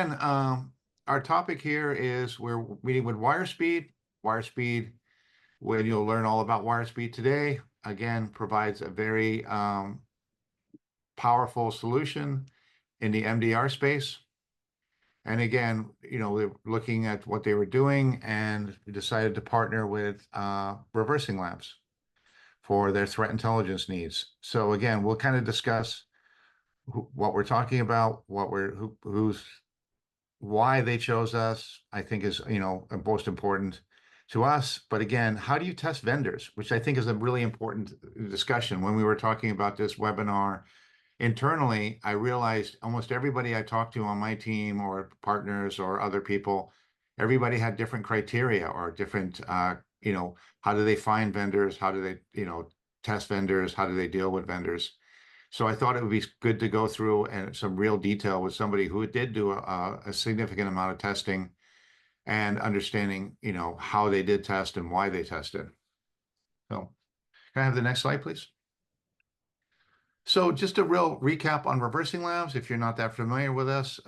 And our topic here is we're meeting with Wirespeed. Wirespeed, when you'll learn all about Wirespeed today, again, provides a very powerful solution in the MDR space. And again, we're looking at what they were doing and decided to partner with ReversingLabs for their threat intelligence needs. So again, we'll kind of discuss what we're talking about, why they chose us, I think is, most important to us. But again, how do you test vendors, which I think is a really important discussion. When we were talking about this webinar internally, I realized almost everybody I talked to on my team or partners or other people, everybody had different criteria or different, how do they find vendors? How do they, test vendors? How do they deal with vendors? So I thought it would be good to go through and some real detail with somebody who did do a significant amount of testing and understanding, how they did test and why they tested. So can I have the next slide, please? So just a real recap on ReversingLabs, if you're not that familiar with us.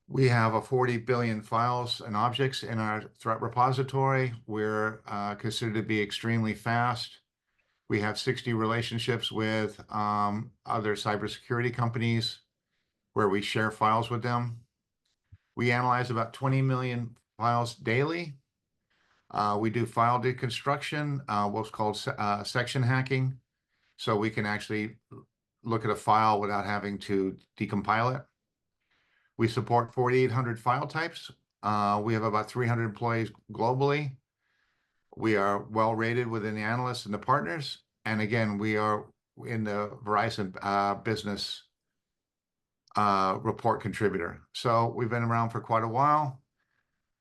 We have a 40 billion files and objects in our threat repository. We're considered to be extremely fast. We have 60 relationships with other cybersecurity companies where we share files with them. We analyze about 20 million files daily. We do file deconstruction, what's called section hacking. So we can actually look at a file without having to decompile it. We support 4,800 file types. We have about 300 employees globally. We are well rated within the analysts and the partners. And again, we are in the Verizon business report contributor. So we've been around for quite a while,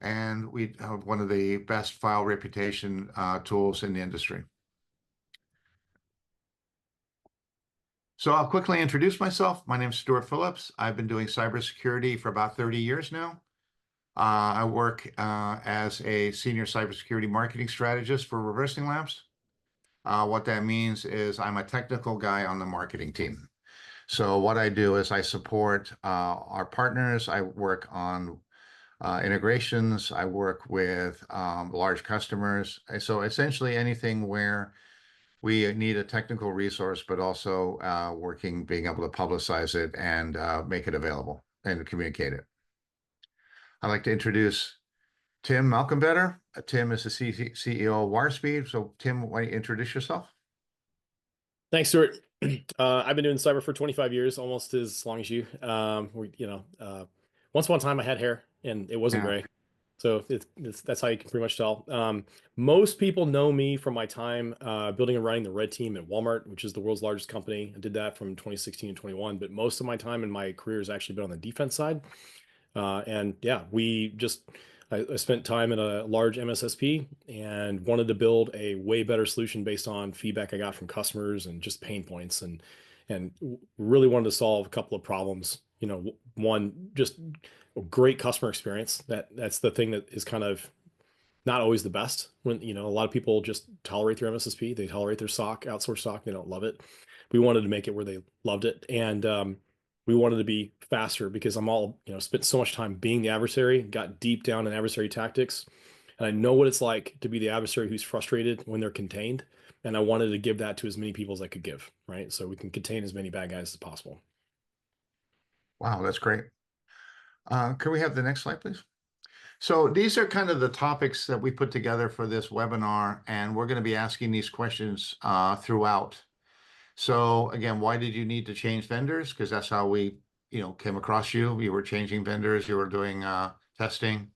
and we have one of the best file reputation tools in the industry. So I'll quickly introduce myself. My name is Stuart Phillips. I've been doing cybersecurity for about 30 years now. I work as a senior cybersecurity marketing strategist for ReversingLabs. What that means is I'm a technical guy on the marketing team. So what I do is I support our partners. I work on integrations. I work with large customers. So essentially anything where we need a technical resource, but also being able to publicize it and make it available and communicate it. I'd like to introduce Tim MalcomVetter. Tim is the CEO of Wirespeed. So Tim, why don't you introduce yourself? Thanks, Stuart. I've been doing cyber for 25 years, almost as long as you. Once upon a time I had hair and it wasn't gray. So that's how you can pretty much tell. Most people know me from my time building and running the red team at Walmart, which is the world's largest company. I did that from 2016 to 21, but most of my time in my career has actually been on the defense side. And yeah, I spent time in a large MSSP and wanted to build a way better solution based on feedback I got from customers and just pain points, and really wanted to solve a couple of problems. One, just a great customer experience. That's the thing that is kind of not always the best. When a lot of people just tolerate their MSSP, they tolerate their SOC, outsourced SOC, they don't love it. We wanted to make it where they loved it, and we wanted to be faster because spent so much time being the adversary, got deep down in adversary tactics, and I know what it's like to be the adversary who's frustrated when they're contained. And I wanted to give that to as many people as I could give, right? So we can contain as many bad guys as possible. Wow, that's great. Can we have the next slide, please? So these are kind of the topics that we put together for this webinar, and we're going to be asking these questions throughout. So again, why did you need to change vendors? Because that's how we, came across you. You were changing vendors. You were doing testing.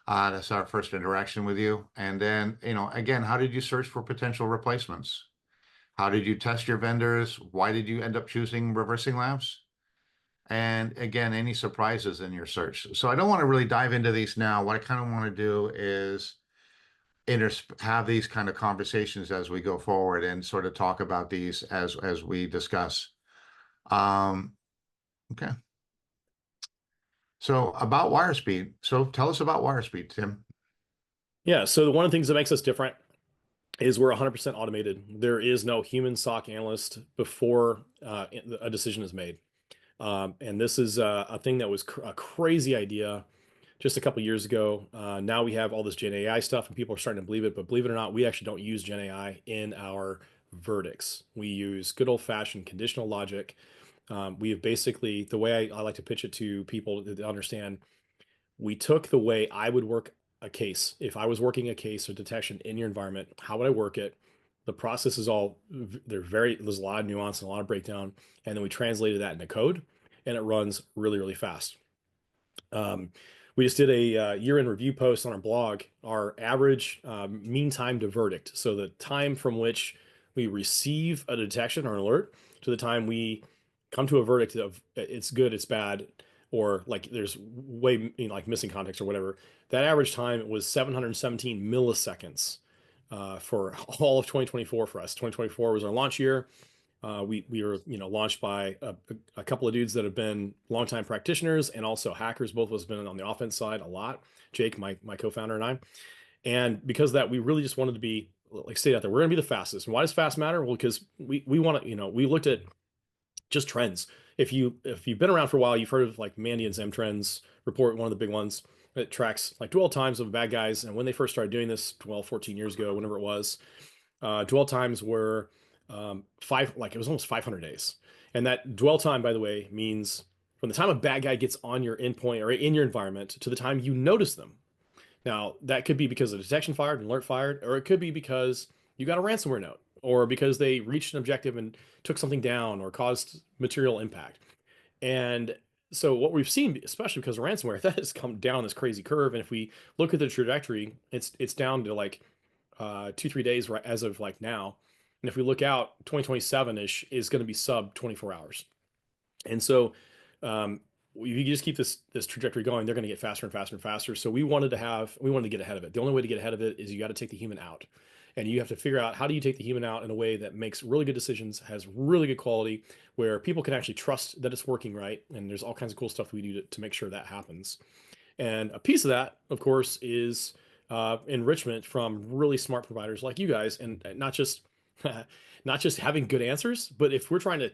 That's our first interaction with you. And then, again, how did you search for potential replacements? How did you test your vendors? Why did you end up choosing ReversingLabs? And again, any surprises in your search? So I don't want to really dive into these now. What I kind of want to do is have these kind of conversations as we go forward and sort of talk about these as we discuss. Okay. So about Wirespeed. So tell us about Wirespeed, Tim. Yeah. So one of the things that makes us different is we're 100% automated. There is no human SOC analyst before a decision is made. And this is a thing that was a crazy idea just a couple years ago. Now we have all this Gen AI stuff and people are starting to believe it, but believe it or not, we actually don't use Gen AI in our verdicts. We use good old fashioned conditional logic. We have basically, the way I like to pitch it to people to understand, we took the way I would work a case. If I was working a case or detection in your environment, how would I work it? The process is there's a lot of nuance and a lot of breakdown. And then we translated that into code and it runs really, really fast. We just did a year-end review post on our blog, our average mean time to verdict. So the time from which we receive a detection or an alert to the time we come to a verdict of it's good, it's bad, or like there's way, like missing context or whatever. That average time was 717 milliseconds for all of 2024 for us. 2024 was our launch year. We were launched by a couple of dudes that have been longtime practitioners and also hackers. Both of us have been on the offense side a lot. Jake, my co-founder, and I. And because of that, we really just wanted to be like stay out there. We're going to be the fastest. And why does fast matter? Well, because we want to, we looked at just trends. If you've been around for a while, you've heard of like Mandiant's M Trends report, one of the big ones that tracks like dwell times of bad guys. And when they first started doing this 12, 14 years ago, whenever it was, dwell times were it was almost 500 days. And that dwell time, by the way, means from the time a bad guy gets on your endpoint or in your environment to the time you notice them. Now, that could be because a detection fired, an alert fired, or it could be because you got a ransomware note, or because they reached an objective and took something down or caused material impact. And so what we've seen, especially because of ransomware, that has come down this crazy curve. And if we look at the trajectory, it's down to like 2-3 days right as of like now. And if we look out, 2027-ish is going to be sub 24 hours. And so if you just keep this trajectory going, they're going to get faster and faster and faster. So we wanted to get ahead of it. The only way to get ahead of it is you got to take the human out. And you have to figure out how do you take the human out in a way that makes really good decisions, has really good quality, where people can actually trust that it's working right. And there's all kinds of cool stuff we do to make sure that happens. And a piece of that, of course, is enrichment from really smart providers like you guys, and not just not just having good answers, but if we're trying to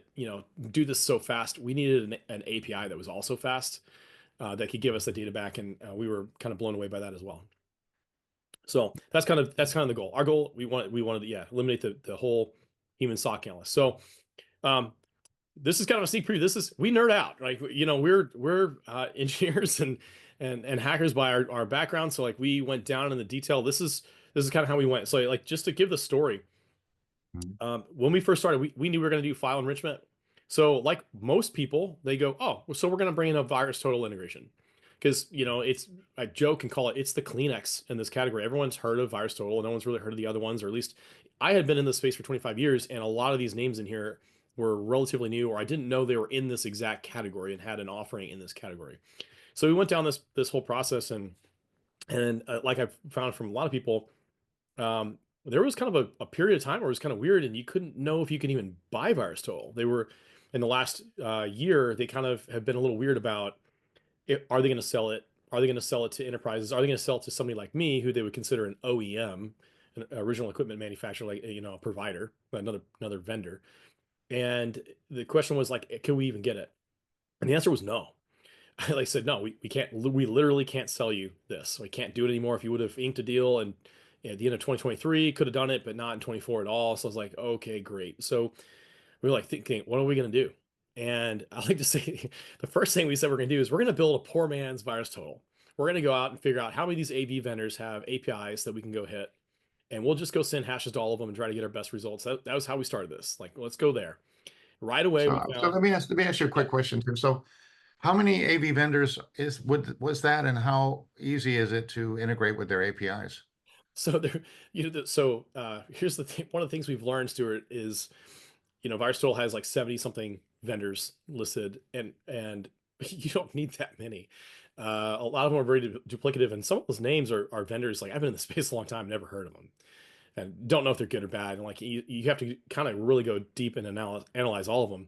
do this so fast, we needed an API that was also fast that could give us the data back, and we were kind of blown away by that as well. So that's kind of the goal. Our goal, we wanted to eliminate the whole human SOC analyst. So this is kind of a sneak preview. We nerd out, like we're engineers and hackers by our background. So like we went down in the detail. This is kind of how we went. So like just to give the story, when we first started, we knew we were going to do file enrichment. So like most people, they go, oh, so we're going to bring in a VirusTotal integration. Because I joke and call it's the Kleenex in this category. Everyone's heard of VirusTotal, and no one's really heard of the other ones, or at least I had been in this space for 25 years, and a lot of these names in here were relatively new, or I didn't know they were in this exact category and had an offering in this category. So we went down this whole process, and like I've found from a lot of people, there was kind of a period of time where it was kind of weird, and you couldn't know if you could even buy VirusTotal. They were in the last year, they kind of have been a little weird about are they going to sell it? Are they going to sell it to enterprises? Are they going to sell it to somebody like me, who they would consider an OEM, an original equipment manufacturer, like a provider, another vendor? And the question was like, can we even get it? And the answer was no. Like I said, no, we can't. We literally can't sell you this. We can't do it anymore. If you would have inked a deal and at the end of 2023 could have done it, but not in 24 at all. So I was like, okay, great. So we were like thinking, what are we going to do? And I like to say the first thing we said we're going to do is we're going to build a poor man's VirusTotal. We're going to go out and figure out how many of these AV vendors have APIs that we can go hit. And we'll just go send hashes to all of them and try to get our best results. That was how we started this. Like, let's go there. Right away, we So found. let me ask you a quick question, Tim. So how many AV vendors was that, and how easy is it to integrate with their APIs? So there, here's the thing. One of the things we've learned, Stuart, is VirusTotal has like 70 something vendors listed, and you don't need that many. A lot of them are very duplicative, and some of those names are vendors like I've been in the space a long time, never heard of them, and don't know if they're good or bad. And like you have to kind of really go deep and analyze all of them.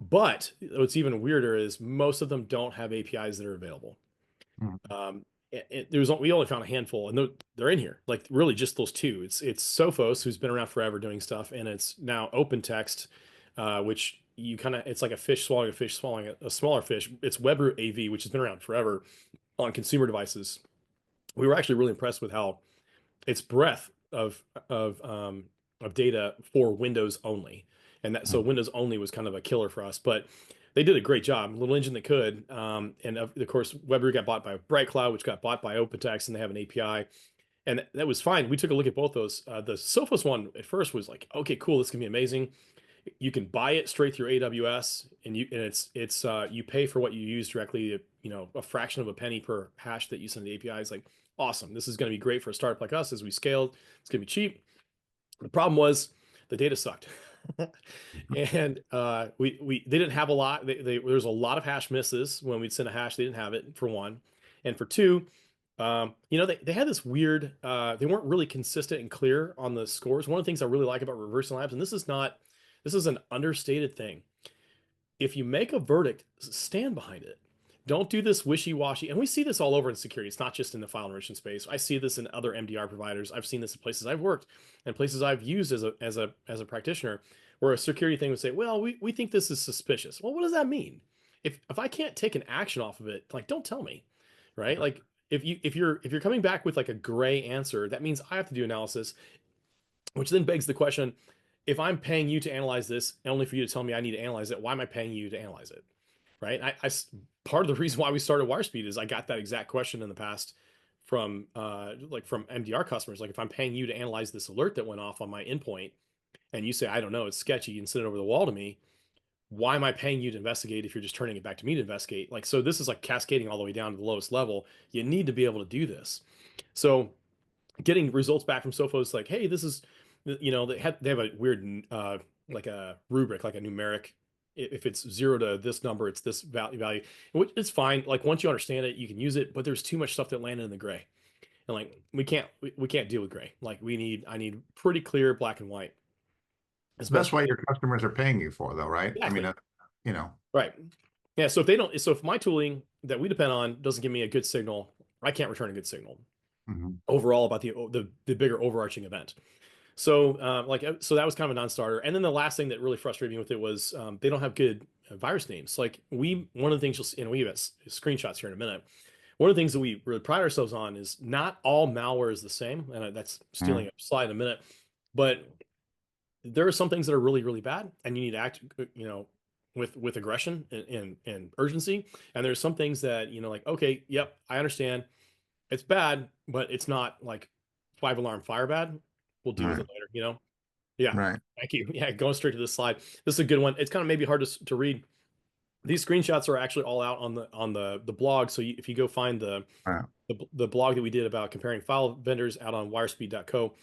But what's even weirder is most of them don't have APIs that are available. Hmm. We only found a handful, and they're in here. Like really, just those two. It's Sophos, who's been around forever doing stuff, and it's now OpenText, which you kind of, it's like a fish swallowing a smaller fish. It's WebRoot AV, which has been around forever on consumer devices. We were actually really impressed with how its breadth of data for Windows only, and that so Windows only was kind of a killer for us. But they did a great job, little engine that could. And of course, WebRoot got bought by BrightCloud, which got bought by OpenText, and they have an API, and that was fine. We took a look at both those. The Sophos one at first was like, okay, cool, this can be amazing. You can buy it straight through AWS, and it's you pay for what you use directly. You know, a fraction of a penny per hash that you send to the API is like awesome. This is going to be great for a startup like us as we scaled. It's going to be cheap. The problem was the data sucked, and we they didn't have a lot. There was a lot of hash misses when we'd send a hash. They didn't have it for one, and for two, you know, they had this weird. They weren't really consistent and clear on the scores. One of the things I really like about ReversingLabs, and this is an understated thing. If you make a verdict, stand behind it. Don't do this wishy-washy. And we see this all over in security. It's not just in the file enrichment space. I see this in other MDR providers. I've seen this in places I've worked and places I've used as a practitioner, where a security thing would say, well, we think this is suspicious. Well, what does that mean? If I can't take an action off of it, like, don't tell me, right? Like, if you're coming back with like a gray answer, that means I have to do analysis, which then begs the question, if I'm paying you to analyze this only for you to tell me I need to analyze it, why am I paying you to analyze it? Right? Part of the reason why we started Wirespeed is I got that exact question in the past from from MDR customers. Like, if I'm paying you to analyze this alert that went off on my endpoint, and you say, I don't know, it's sketchy, and send it over the wall to me, why am I paying you to investigate if you're just turning it back to me to investigate? Like, so this is like cascading all the way down to the lowest level. You need to be able to do this. So getting results back from Sophos, like, hey, this is, you know, they have a weird like a rubric, like a numeric. If it's 0 to this number, it's this value, which is fine. Like, once you understand it, you can use it. But there's too much stuff that landed in the gray, and like we can't deal with gray. Like, I need pretty clear black and white. That's Especially what your customers are paying you for, though, right? I mean, exactly you know. right. Yeah. So if they don't, so if my tooling that we depend on doesn't give me a good signal, I can't return a good signal Mhm. overall about the bigger overarching event. So so that was kind of a non-starter. And then the last thing that really frustrated me with it was they don't have good virus names. Like, one of the things you'll see, and we have screenshots here in a minute. One of the things that we really pride ourselves on is not all malware is the same, and that's stealing a slide in a minute. But there are some things that are really, really bad, and you need to act, you know, with aggression and urgency. And there's some things that, you know, like, okay, yep, I understand it's bad, but it's not like 5 alarm fire bad. We'll deal with Right. it later, you know? Yeah. Right. Thank you. Yeah, going straight to this slide. This is a good one. It's kind of maybe hard to read. These screenshots are actually all out on the blog. So if you go find Right. the blog that we did about comparing file vendors out on wirespeed.co,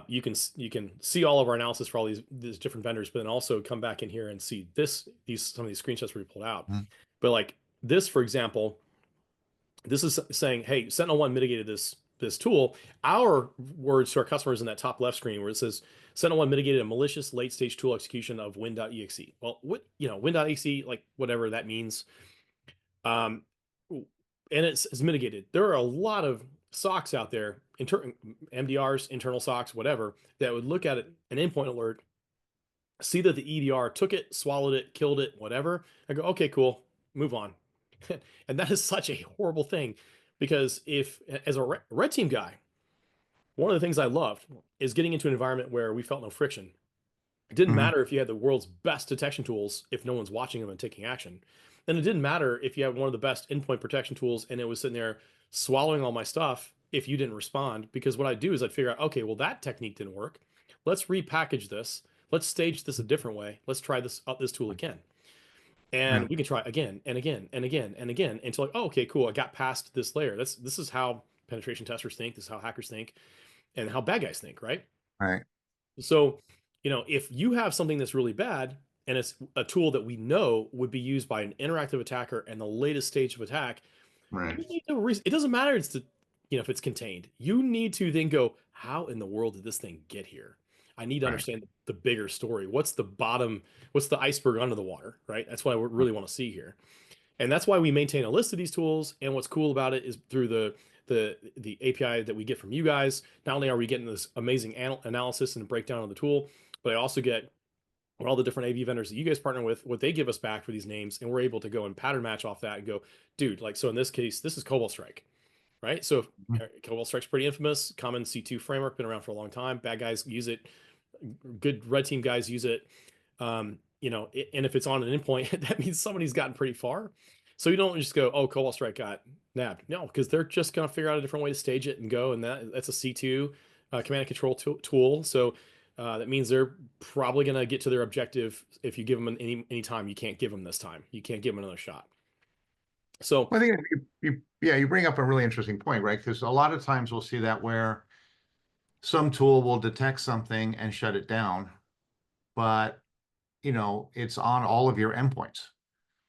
you can see all of our analysis for all these different vendors, but then also come back in here and see some of these screenshots we pulled out. Mhm. But like this, for example, this is saying, hey, SentinelOne mitigated this tool. Our words to our customers in that top left screen where it says SentinelOne mitigated a malicious late stage tool execution of win.exe. Well, what, you know, win.exe, like whatever that means. Um, and it's mitigated. There are a lot of SOCs out there, MDRs, internal SOCs, whatever, that would look at it, an endpoint alert, see that the EDR took it, swallowed it, killed it, whatever, and go, okay, cool, move on. And that is such a horrible thing, because if, as a red team guy, one of the things I loved is getting into an environment where we felt no friction. It didn't Mhm. matter if you had the world's best detection tools if no one's watching them and taking action. And it didn't matter if you had one of the best endpoint protection tools and it was sitting there swallowing all my stuff if you didn't respond. Because what I'd do is I'd figure out, okay, well, that technique didn't work. Let's repackage this. Let's stage this a different way. Let's try this tool again. And Right. we can try again and again and again and again until like, oh, okay, cool. I got past this layer. This is how penetration testers think. This is how hackers think and how bad guys think, right? Right. So, you know, if you have something that's really bad and it's a tool that we know would be used by an interactive attacker and the latest stage of attack, Right. you need to, it doesn't matter you know, if it's contained. You need to then go, how in the world did this thing get here? I need to Right. understand the bigger story. What's the bottom? What's the iceberg under the water, right? That's what I really want to see here. And that's why we maintain a list of these tools. And what's cool about it is through the API that we get from you guys. Not only are we getting this amazing analysis and breakdown of the tool, but I also get or all the different AV vendors that you guys partner with, what they give us back for these names, and we're able to go and pattern match off that and go, dude, like, so in this case, this is Cobalt Strike, right? So Mhm. Cobalt Strike's pretty infamous, common C2 framework, been around for a long time. Bad guys use it, good red team guys use it. And if it's on an endpoint, that means somebody's gotten pretty far. So you don't just go, oh, Cobalt Strike got nabbed. No, because they're just going to figure out a different way to stage it and go. And that's a C2 command and control tool. So that means they're probably going to get to their objective if you give them any time. You can't give them this time. You can't give them another shot. So Well, I think you bring up a really interesting point, right? Because a lot of times we'll see that where some tool will detect something and shut it down, but it's on all of your endpoints,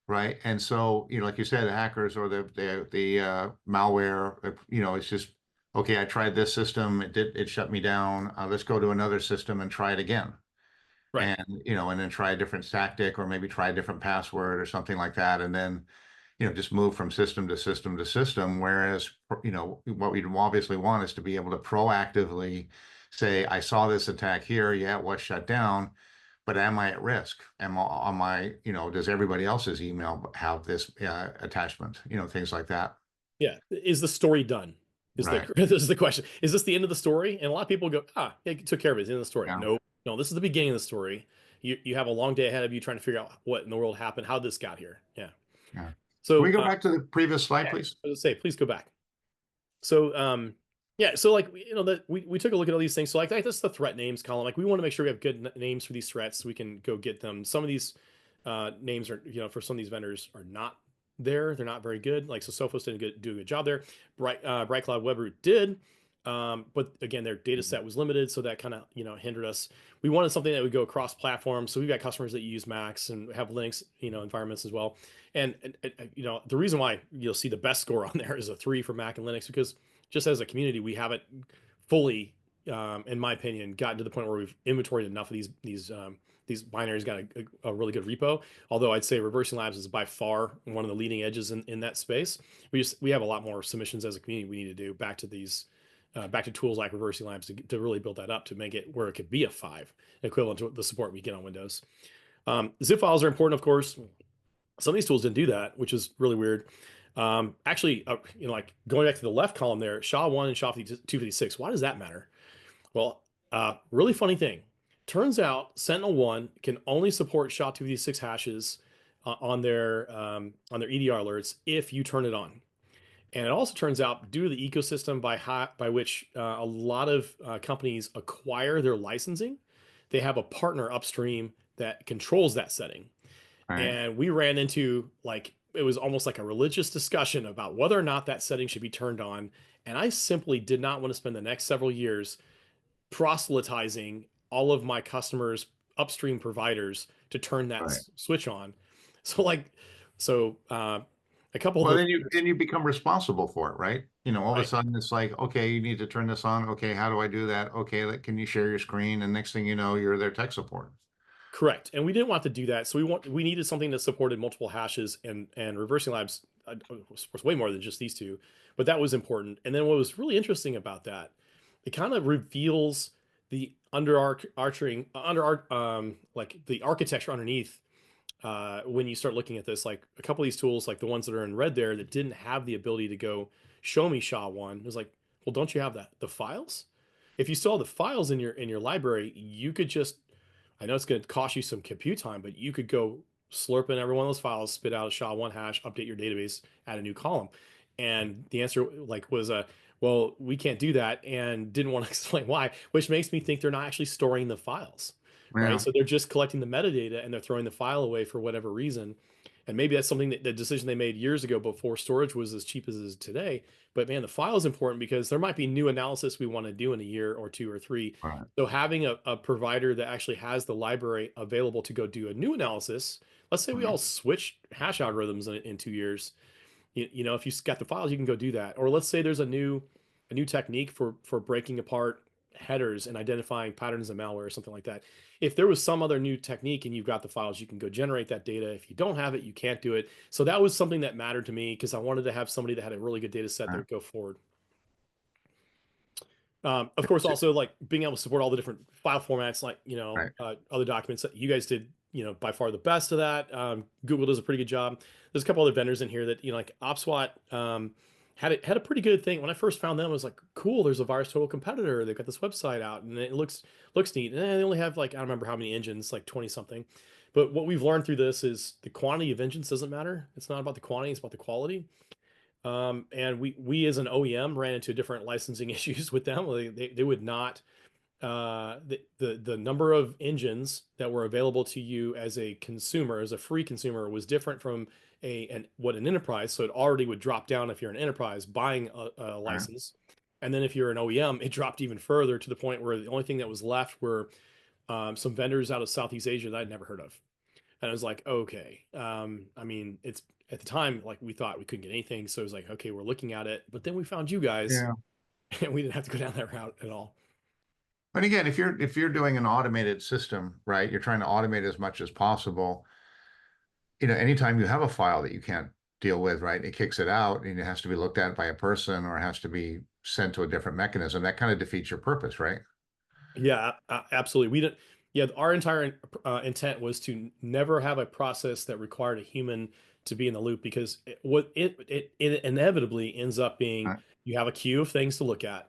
right? And so, like you said, the hackers or the malware, it's just, okay, I tried this system, it shut me down. Let's go to another system and try it again. right. And and then try a different tactic, or maybe try a different password or something like that, and then just move from system to system to system. Whereas what we'd obviously want is to be able to proactively say, I saw this attack here, yeah, it was shut down, but am I at risk? Does everybody else's email have this attachment? Things like that. Yeah. Is the story done? Right. This is the question. Is this the end of the story? And a lot of people go, it took care of it. It's the end of the story. Yeah. No, no, this is the beginning of the story. You have a long day ahead of you trying to figure out what in the world happened, how this got here. Yeah. Yeah. Can we So, go back to the previous slide, yeah, please? I was gonna say, please go back. So, yeah, so like that we took a look at all these things. So like that's the threat names column. Like we want to make sure we have good names for these threats so we can go get them. Some of these names are for some of these vendors are not there. They're not very good. Like so Sophos didn't do a good job there. Bright Cloud Webroot did. But again, their data set was limited, so that kind of hindered us. We wanted something that would go across platforms. So we've got customers that use Macs and have Linux environments as well. And the reason why you'll see the best score on there is a 3 for Mac and Linux, because just as a community, we haven't fully, in my opinion, gotten to the point where we've inventoried enough of these binaries, got a really good repo. Although I'd say ReversingLabs is by far one of the leading edges in that space. We have a lot more submissions as a community we need to do back to these. Back to tools like ReversingLabs to really build that up to make it where it could be a 5, equivalent to the support we get on Windows. Zip files are important, of course. Some of these tools didn't do that, which is really weird. Actually, like going back to the left column there, SHA-1 and SHA-256. Why does that matter? Well, really funny thing. Turns out Sentinel-1 can only support SHA-256 hashes on their EDR alerts if you turn it on. And it also turns out, due to the ecosystem by which a lot of companies acquire their licensing, they have a partner upstream that controls that setting. Right. And we ran into it was almost like a religious discussion about whether or not that setting should be turned on. And I simply did not want to spend the next several years proselytizing all of my customers' upstream providers to turn that Right. switch on. So a couple of Well, the then you become responsible for it, right? All of a right. sudden it's like, okay, you need to turn this on. Okay, how do I do that? Okay, can you share your screen? And next thing you know, you're their tech support. Correct. And we didn't want to do that. So we needed something that supported multiple hashes, and ReversingLabs was way more than just these two, but that was important. And then what was really interesting about that, it kind of reveals the like the architecture underneath when you start looking at this. Like a couple of these tools, like the ones that are in red there, that didn't have the ability to go show me SHA-1. It was like, well, don't you have the files? If you still have the files in your library, you could just, I know it's going to cost you some compute time, but you could go slurp in every one of those files, spit out a SHA-1 hash, update your database, add a new column. And the answer was well, we can't do that, and didn't want to explain why, which makes me think they're not actually storing the files, right? Yeah. So they're just collecting the metadata and they're throwing the file away for whatever reason. And maybe that's something that the decision they made years ago before storage was as cheap as it is today. But man, the file is important because there might be new analysis we want to do in a year or 2 or 3. Right. So having a provider that actually has the library available to go do a new analysis, let's say we Right. all switch hash algorithms in 2 years, if you got the files, you can go do that. Or let's say there's a new technique for breaking apart headers and identifying patterns of malware or something like that. If there was some other new technique and you've got the files, you can go generate that data. If you don't have it, you can't do it. So that was something that mattered to me because I wanted to have somebody that had a really good data set that Right. would go forward. Of course, also like being able to support all the different file formats, like, Right. other documents that you guys did, by far the best of that. Google does a pretty good job. There's a couple other vendors in here that, like OpSWAT, had a pretty good thing. When I first found them, I was like, cool, there's a VirusTotal competitor. They've got this website out and it looks neat. And they only have like, I don't remember how many engines, like 20 something. But what we've learned through this is the quantity of engines doesn't matter. It's not about the quantity, it's about the quality. And we as an OEM ran into different licensing issues with them. They would not, the number of engines that were available to you as a consumer, as a free consumer, was different from what an enterprise. So it already would drop down if you're an enterprise buying a Right. license. And then if you're an OEM, it dropped even further to the point where the only thing that was left were some vendors out of Southeast Asia that I'd never heard of. And I was like, okay. I mean, it's at the time, like we thought we couldn't get anything. So it was like, okay, we're looking at it. But then we found you guys Yeah. and we didn't have to go down that route at all. But again, if you're doing an automated system, right, you're trying to automate as much as possible. Anytime you have a file that you can't deal with, right, it kicks it out and it has to be looked at by a person or it has to be sent to a different mechanism. That kind of defeats your purpose, right? Yeah, absolutely. We didn't, yeah, our entire intent was to never have a process that required a human to be in the loop because it inevitably ends up being Right. you have a queue of things to look at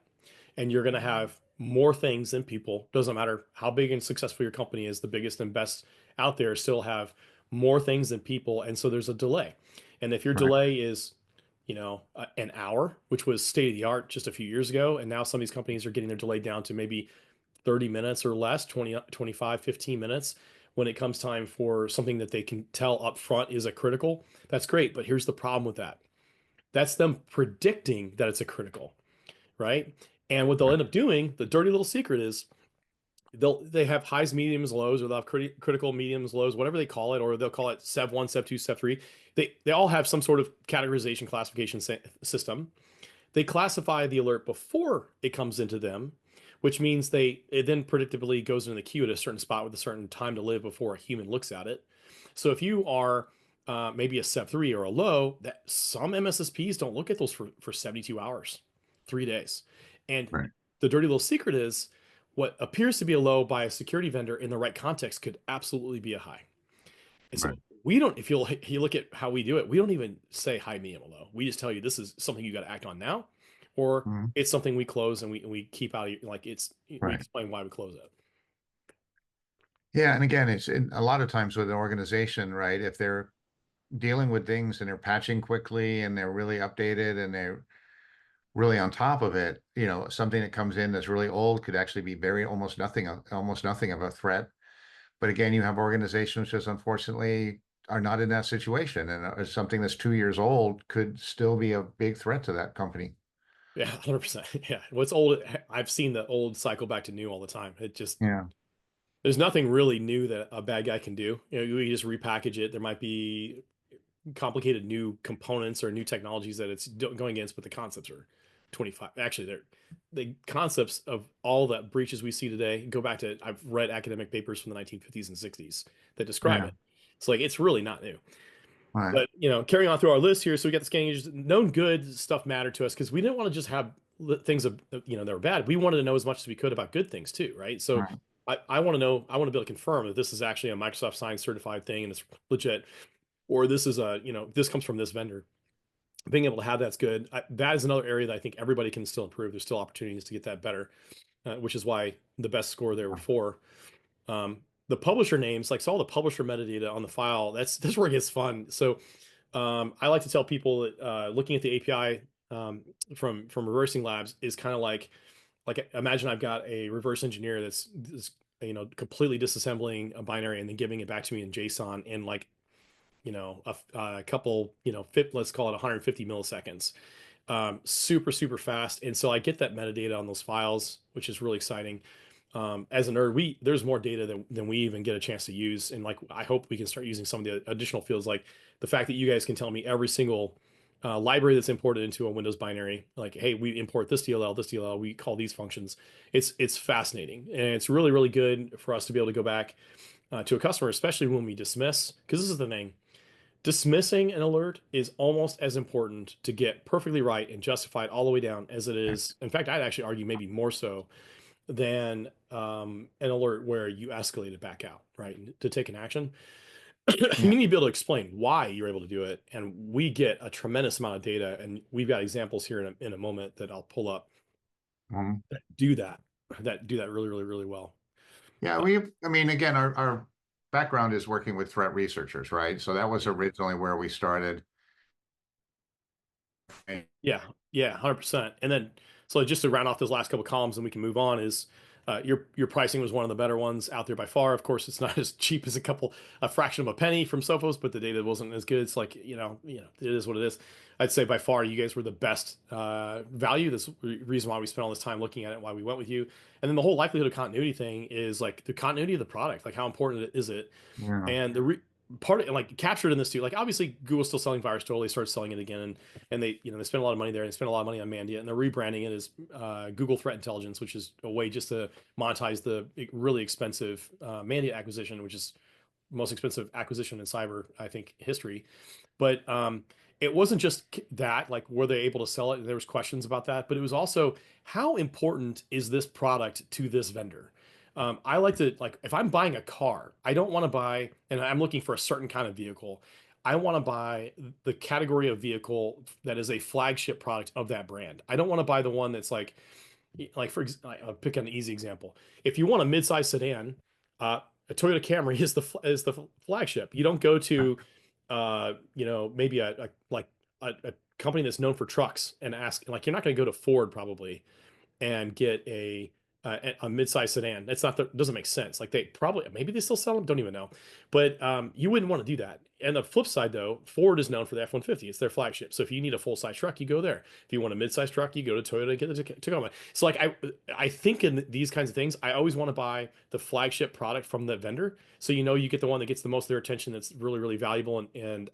and you're going to have more things than people. Doesn't matter how big and successful your company is, the biggest and best out there still have more things than people. And so there's a delay. And if your Right. delay is, an hour, which was state of the art just a few years ago, and now some of these companies are getting their delay down to maybe 30 minutes or less, 20, 25, 15 minutes when it comes time for something that they can tell up front is a critical. That's great. But here's the problem with that. That's them predicting that it's a critical, right? And what they'll Right. end up doing, the dirty little secret is they have highs, mediums, lows, or they'll have critical, mediums, lows, whatever they call it, or they'll call it Sev 1, Sev 2, Sev 3. They all have some sort of categorization classification system. They classify the alert before it comes into them, which means it then predictably goes into the queue at a certain spot with a certain time to live before a human looks at it. So if you are maybe a Sev 3 or a low, that some MSSPs don't look at those for 72 hours, 3 days. And Right. the dirty little secret is what appears to be a low by a security vendor in the right context could absolutely be a high. And Right. so we don't, if you look at how we do it, we don't even say high, medium, or low. We just tell you this is something you got to act on now, or Mhm. it's something we close and we keep out of like we Right. explain why we close it. Yeah, and again, a lot of times with an organization, right? If they're dealing with things and they're patching quickly and they're really updated and they're really on top of it, something that comes in that's really old could actually be very almost nothing of a threat. But again, you have organizations just unfortunately are not in that situation, and something that's 2 years old could still be a big threat to that company. Yeah, 100%. Yeah. What's old, I've seen the old cycle back to new all the time. It just, Yeah. there's nothing really new that a bad guy can do. You just repackage it. There might be complicated new components or new technologies that it's going against, but the concepts are 25. Actually, the concepts of all the breaches we see today go back to I've read academic papers from the 1950s and 60s that describe Yeah. it. So like it's really not new. All right. But carrying on through our list here, so we got the scanning agents. Known good stuff mattered to us because we didn't want to just have things of that were bad. We wanted to know as much as we could about good things too, right? All So right. I want to know, I want to be able to confirm that this is actually a Microsoft signed certified thing and it's legit, or this is this comes from this vendor. Being able to have that's good. That is another area that I think everybody can still improve. There's still opportunities to get that better, which is why the best score there were four. The publisher names, like so all the publisher metadata on the file, that's where it gets fun. So I like to tell people that looking at the API from Reversing Labs is kind of like imagine I've got a reverse engineer that's completely disassembling a binary and then giving it back to me in JSON in like a couple let's call it 150 milliseconds, super super fast. And so I get that metadata on those files, which is really exciting. As a nerd, there's more data than we even get a chance to use, and like I hope we can start using some of the additional fields, like the fact that you guys can tell me every single library that's imported into a Windows binary, like hey, we import this DLL, we call these functions. It's fascinating, and it's really really good for us to be able to go back to a customer, especially when we dismiss, because this is the thing. Dismissing an alert is almost as important to get perfectly right and justified all the way down as it is. In fact, I'd actually argue maybe more so than an alert where you escalate it back out, right? To take an action. You Yeah. need to be able to explain why you're able to do it. And we get a tremendous amount of data, and we've got examples here in a moment that I'll pull up Mhm. that do that, that do that really, really, really well. Yeah, I mean, again, our background is working with threat researchers, right? So that was originally where we started. Yeah, yeah, 100%. And then, so just to round off those last couple columns, and we can move on, is your pricing was one of the better ones out there by far. Of course, it's not as cheap as a fraction of a penny from Sophos, but the data wasn't as good. It's like, it is what it is. I'd say by far you guys were the best value. This reason why we spent all this time looking at it, why we went with you. And then the whole likelihood of continuity thing is like the continuity of the product, like how important is it? Yeah. And part of like captured in this too, like obviously Google's still selling VirusTotal. They started selling it again, and they spend a lot of money there, and they spend a lot of money on Mandiant, and they're rebranding it as Google Threat Intelligence, which is a way just to monetize the really expensive Mandiant acquisition, which is most expensive acquisition in cyber, I think, history. But it wasn't just that, like, were they able to sell it? There was questions about that, but it was also how important is this product to this vendor? I like to like if I'm buying a car, I don't want to buy, and I'm looking for a certain kind of vehicle. I want to buy the category of vehicle that is a flagship product of that brand. I don't want to buy the one that's like I'll pick an easy example. If you want a midsize sedan, a Toyota Camry is the flagship. You don't go to, maybe a company that's known for trucks and ask like you're not going to go to Ford probably and get a mid-size sedan. That's not doesn't make sense. Like they probably maybe they still sell them, don't even know. But you wouldn't want to do that. And the flip side though, Ford is known for the F-150. It's their flagship. So if you need a full-size truck, you go there. If you want a mid-size truck, you go to Toyota and get the Tacoma. So like I think in these kinds of things, I always want to buy the flagship product from the vendor. So you get the one that gets the most of their attention, that's really, really valuable and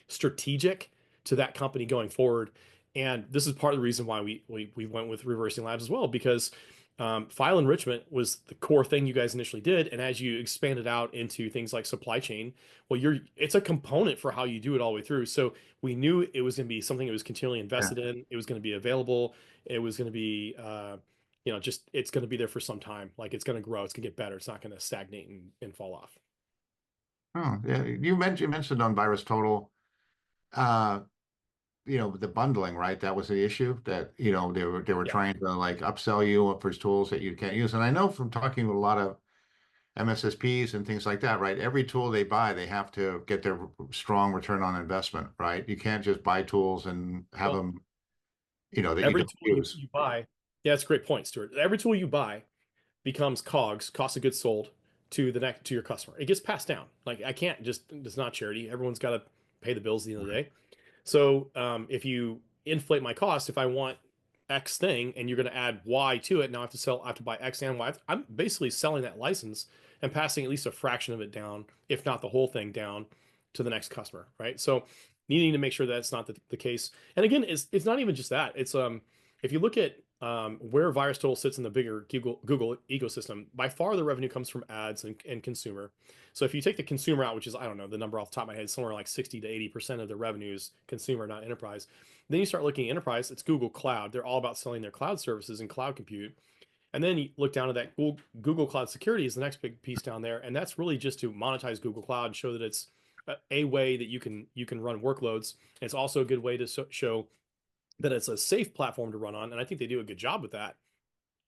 strategic to that company going forward. And this is part of the reason why we went with Reversing Labs as well, because file enrichment was the core thing you guys initially did, and as you expanded out into things like supply chain, well, it's a component for how you do it all the way through. So we knew it was going to be something that was continually Yeah. invested in. It was going to be available. It was going to be, just it's going to be there for some time. Like it's going to grow. It's going to get better. It's not going to stagnate and fall off. Oh, yeah. You mentioned on VirusTotal, uh, the bundling, right? That was the issue that, they were Yeah. trying to like upsell you for tools that you can't use. And I know from talking to a lot of MSSPs and things like that, right? Every tool they buy, they have to get their strong return on investment, right? You can't just buy tools and have Well, them, that you every don't tool use. you buy, yeah, that's a great point, Stuart. Every tool you buy becomes COGS, cost of goods sold, to your customer. It gets passed down. Like I can't just it's not charity. Everyone's got to pay the bills at the end of the day. So if you inflate my cost, if I want X thing and you're going to add Y to it, now I have to buy X and Y. I'm basically selling that license and passing at least a fraction of it down, if not the whole thing down to the next customer, right? So needing to make sure that's not the case. And again, it's not even just that. It's if you look at where VirusTotal sits in the bigger Google ecosystem, by far the revenue comes from ads and consumer. So if you take the consumer out, which is, I don't know, the number off the top of my head, somewhere like 60 to 80% of the revenues consumer, not enterprise. Then you start looking at enterprise, it's Google Cloud. They're all about selling their cloud services and cloud compute. And then you look down at that Google Cloud Security is the next big piece down there, and that's really just to monetize Google Cloud and show that it's a way that you can run workloads. And it's also a good way to show that it's a safe platform to run on, and I think they do a good job with that.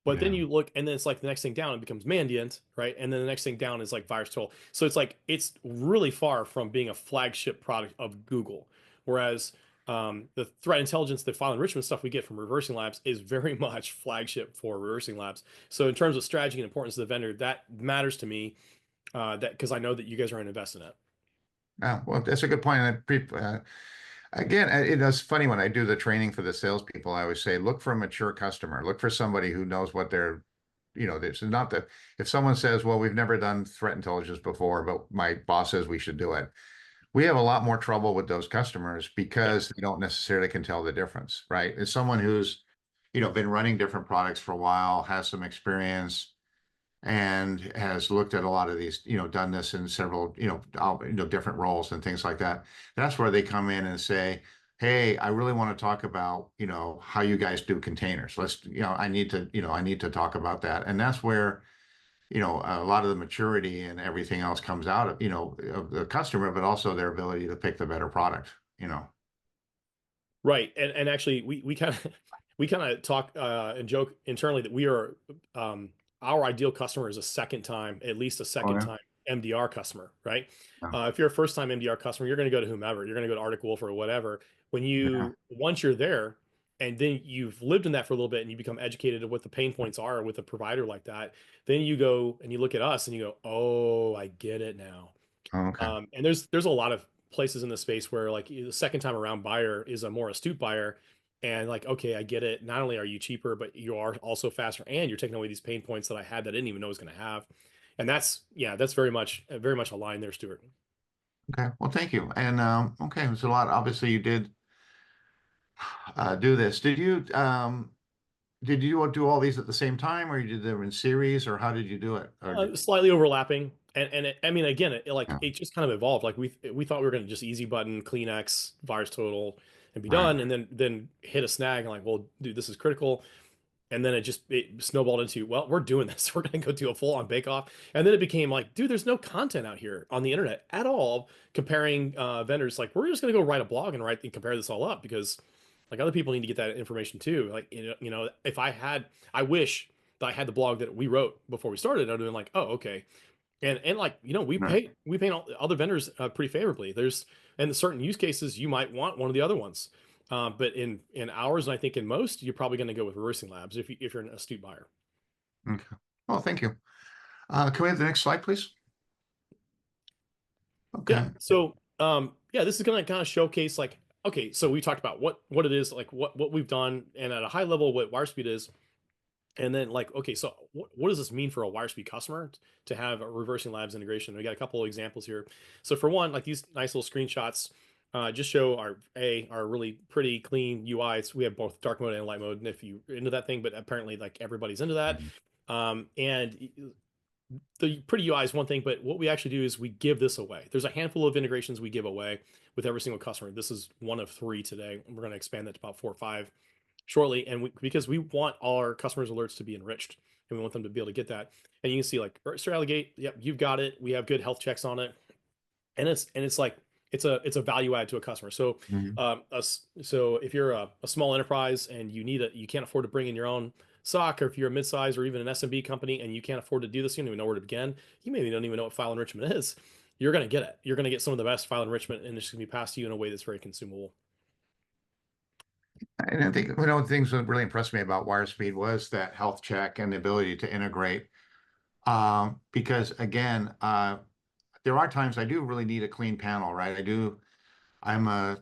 But then Yeah. you look, and then it's like the next thing down, it becomes Mandiant, right? And then the next thing down is like VirusTotal. So it's like it's really far from being a flagship product of Google. Whereas the threat intelligence, the file enrichment stuff we get from Reversing Labs is very much flagship for Reversing Labs. So in terms of strategy and importance of the vendor, that matters to me. That because I know that you guys are going to invest in it. Yeah, well, that's a good point. Again, it's funny when I do the training for the salespeople, I always say, look for a mature customer. Look for somebody who knows what they're, this is not that if someone says, well, we've never done threat intelligence before, but my boss says we should do it. We have a lot more trouble with those customers Yeah. because they don't necessarily can tell the difference, right? It's someone who's, been running different products for a while, has some experience, and has looked at a lot of these, done this in several, different roles and things like that. That's where they come in and say, hey, I really want to talk about, how you guys do containers. I need to talk about that. And that's where, a lot of the maturity and everything else comes out of, of the customer, but also their ability to pick the better product, Right. And actually we kind of we kind of talk and joke internally that we are our ideal customer is a second time, at least a Oh, second yeah. time MDR customer, right? Yeah. If you're a first time MDR customer, you're going to go to whomever, you're going to go to Arctic Wolf or whatever. When Yeah. you once you're there and then you've lived in that for a little bit and you become educated of what the pain points are with a provider like that, then you go and you look at us and you go, "Oh, I get it now." Oh, okay. And there's a lot of places in the space where like the second time around buyer is a more astute buyer, and like, okay, I get it. Not only are you cheaper, but you are also faster, and you're taking away these pain points that I had that I didn't even know I was going to have. And that's yeah, that's very much aligned there, Stuart. Okay. Well, thank you. And okay, it's a lot. Obviously, you did do this. Did you do all these at the same time, or you did them in series, or how did you do it? Or Slightly overlapping, and I mean, again, like yeah, it just kind of evolved. Like we thought we were going to just easy button, clean X, VirusTotal, and be right. done, and then hit a snag and like, well, dude, this is critical. And then it snowballed into, well, we're doing this. We're going to go do a full on bake off. And then it became like, dude, there's no content out here on the internet at all comparing vendors. Like, we're just going to go write a blog and write and compare this all up because like other people need to get that information too. Like, if I wish that I had the blog that we wrote before we started. I'd have been like, oh, okay. And like, Right. we pay all, other vendors pretty favorably. There's and certain use cases you might want one of the other ones. But in ours, and I think in most, you're probably going to go with Reversing Labs if you're an astute buyer. Okay. Well, thank you. Can we have the next slide, please? Yeah. Okay. So yeah, this is going to kind of showcase like, okay, so we talked about what it is, like what we've done, and at a high level, what Wirespeed is. And then like, okay, so what does this mean for a Wirespeed customer to have a Reversing Labs integration? We got a couple of examples here. So for one, like these nice little screenshots just show our really pretty clean UIs. We have both dark mode and light mode, and if you are into that thing, but apparently like everybody's into that. Mhm. And the pretty UI is one thing, but what we actually do is we give this away. There's a handful of integrations we give away with every single customer. This is one of three today. We're going to expand that to about 4 or 5 shortly, and because we want all our customers alerts to be enriched, and we want them to be able to get that. And you can see like Sir Alligate, yep, you've got it. We have good health checks on it, and it's like it's a value add to a customer. So Mhm. so if you're a small enterprise and you can't afford to bring in your own SOC, or if you're a midsize or even an SMB company and you can't afford to do this, you don't even know where to begin. You maybe don't even know what file enrichment is. You're going to get it. You're going to get some of the best file enrichment, and it's going to be passed to you in a way that's very consumable. And I think one of the things that really impressed me about Wirespeed was that health check and the ability to integrate. Because again, there are times I do really need a clean panel, right? I'm a,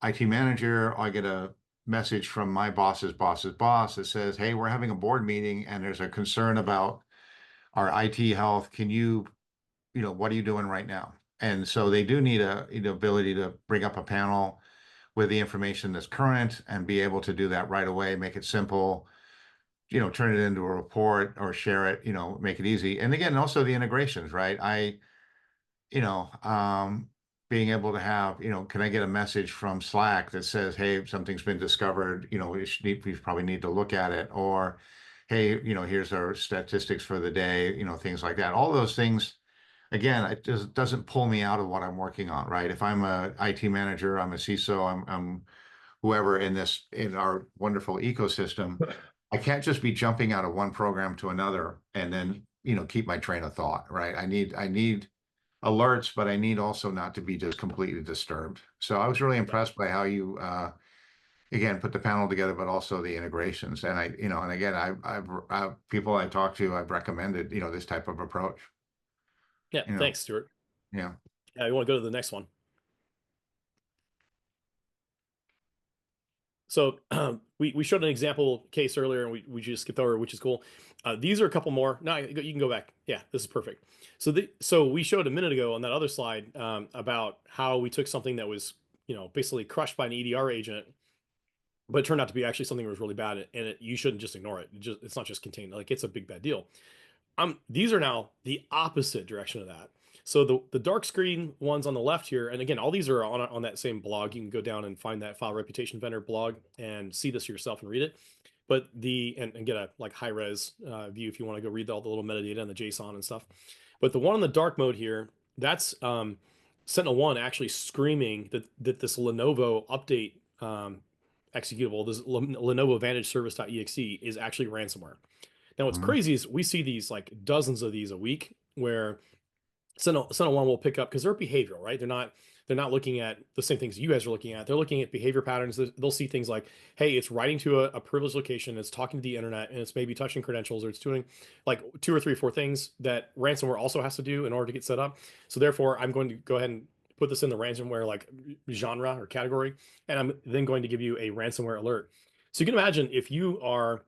IT manager. I get a message from my boss's boss that says, hey, we're having a board meeting and there's a concern about our IT health. Can you, what are you doing right now? And so they do need ability to bring up a panel with the information that's current and be able to do that right away, make it simple, turn it into a report or share it, make it easy. And again, also the integrations, right? you know, um, being able to have, can I get a message from Slack that says, hey, something's been discovered, we probably need to look at it, or hey, here's our statistics for the day, things like that. All those things, again, it just doesn't pull me out of what I'm working on, right? If I'm a IT manager, I'm a CISO, I'm whoever in our wonderful ecosystem, I can't just be jumping out of one program to another and then, keep my train of thought, right? I need alerts, but I need also not to be just completely disturbed. So I was really impressed by how you again put the panel together, but also the integrations. And and again, I've people I talked to, I've recommended, this type of approach. Yeah, You know, thanks, Stuart. yeah. Yeah, you want to go to the next one. So we showed an example case earlier, and we just skipped over, which is cool. These are a couple more. No, you can go back. Yeah, this is perfect. So we showed a minute ago on that other slide about how we took something that was basically crushed by an EDR agent, but it turned out to be actually something that was really bad, and you shouldn't just ignore it. It's not just contained. Like it's a big bad deal. These are now the opposite direction of that. So the dark screen ones on the left here, and again, all these are on that same blog. You can go down and find that file reputation vendor blog and see this yourself and read it. But and get a like high res view if you want to go read all the little metadata and the JSON and stuff. But the one in the dark mode here, that's Sentinel-1 actually screaming that this Lenovo update executable, this Lenovo Vantage Service.exe is actually ransomware. Now, what's Mhm. crazy is we see these like dozens of these a week where Sentinel-1 will pick up because they're behavioral, right? They're not looking at the same things you guys are looking at. They're looking at behavior patterns. They'll see things like, hey, it's writing to a privileged location, it's talking to the internet, and it's maybe touching credentials, or it's doing like two or three or four things that ransomware also has to do in order to get set up. So therefore, I'm going to go ahead and put this in the ransomware like genre or category, and I'm then going to give you a ransomware alert. So you can imagine if you are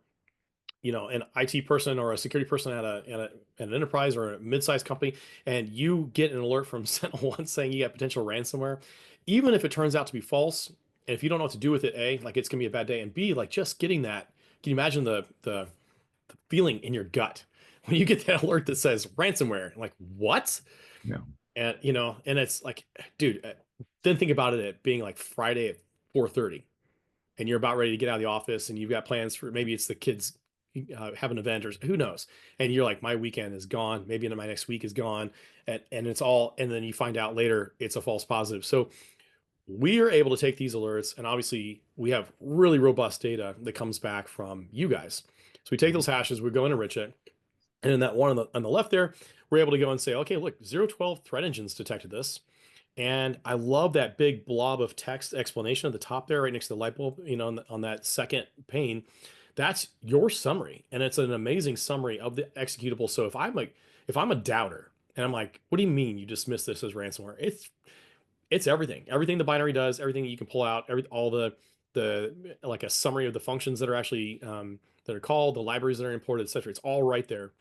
an IT person or a security person at an enterprise or a mid-sized company, and you get an alert from Sentinel-1 saying you got potential ransomware, even if it turns out to be false, and if you don't know what to do with it, A, like it's gonna be a bad day, and B, like just getting that, can you imagine the feeling in your gut when you get that alert that says ransomware? Like, what? Yeah. And it's like, dude, then think about it being like Friday at 4:30 and you're about ready to get out of the office and you've got plans for maybe it's the kids have an event or who knows, and you're like, my weekend is gone, maybe my next week is gone, and it's all, and then you find out later it's a false positive. So we are able to take these alerts, and obviously we have really robust data that comes back from you guys. So we take Mhm. those hashes, we go and enrich it, and in that one on the left there, we're able to go and say, okay, look, 012 threat engines detected this. And I love that big blob of text explanation at the top there, right next to the light bulb, on that second pane. That's your summary. And it's an amazing summary of the executable. So if I'm a doubter and I'm like, what do you mean you dismiss this as ransomware? It's everything. Everything the binary does, everything that you can pull out, all the like a summary of the functions that are actually that are called, the libraries that are imported, etc. It's all right there.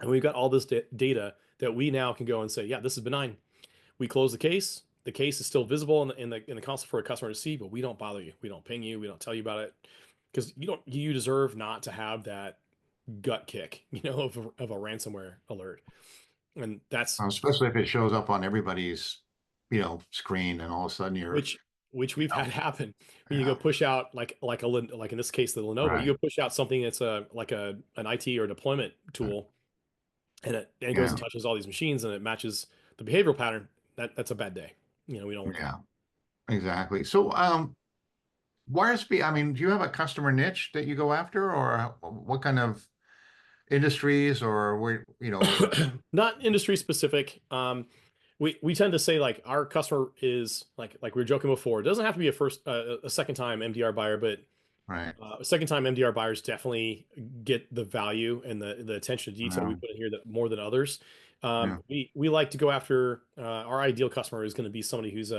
And we've got all this data that we now can go and say, yeah, this is benign. We close the case. The case is still visible in the console for a customer to see, but we don't bother you. We don't ping you. We don't tell you about it because you deserve not to have that gut kick, of a ransomware alert. And that's Especially if it shows up on everybody's, screen, and all of a sudden you're, which which we've oh, had happen when you go yeah, push out like in this case the Lenovo, right, you go push out something that's an IT or deployment tool, and it goes and yeah, touches all these machines and it matches the behavioral pattern. That's a bad day. We don't want that. yeah, exactly. So, Wirespeed, I mean, do you have a customer niche that you go after, or what kind of industries, or where? Not industry specific. We tend to say like our customer is like we were joking before. It doesn't have to be a second time MDR buyer, but Right, a second time MDR buyers definitely get the value and the attention to detail we yeah, put in here that more than others. yeah, We like to go after our ideal customer is going to be somebody who's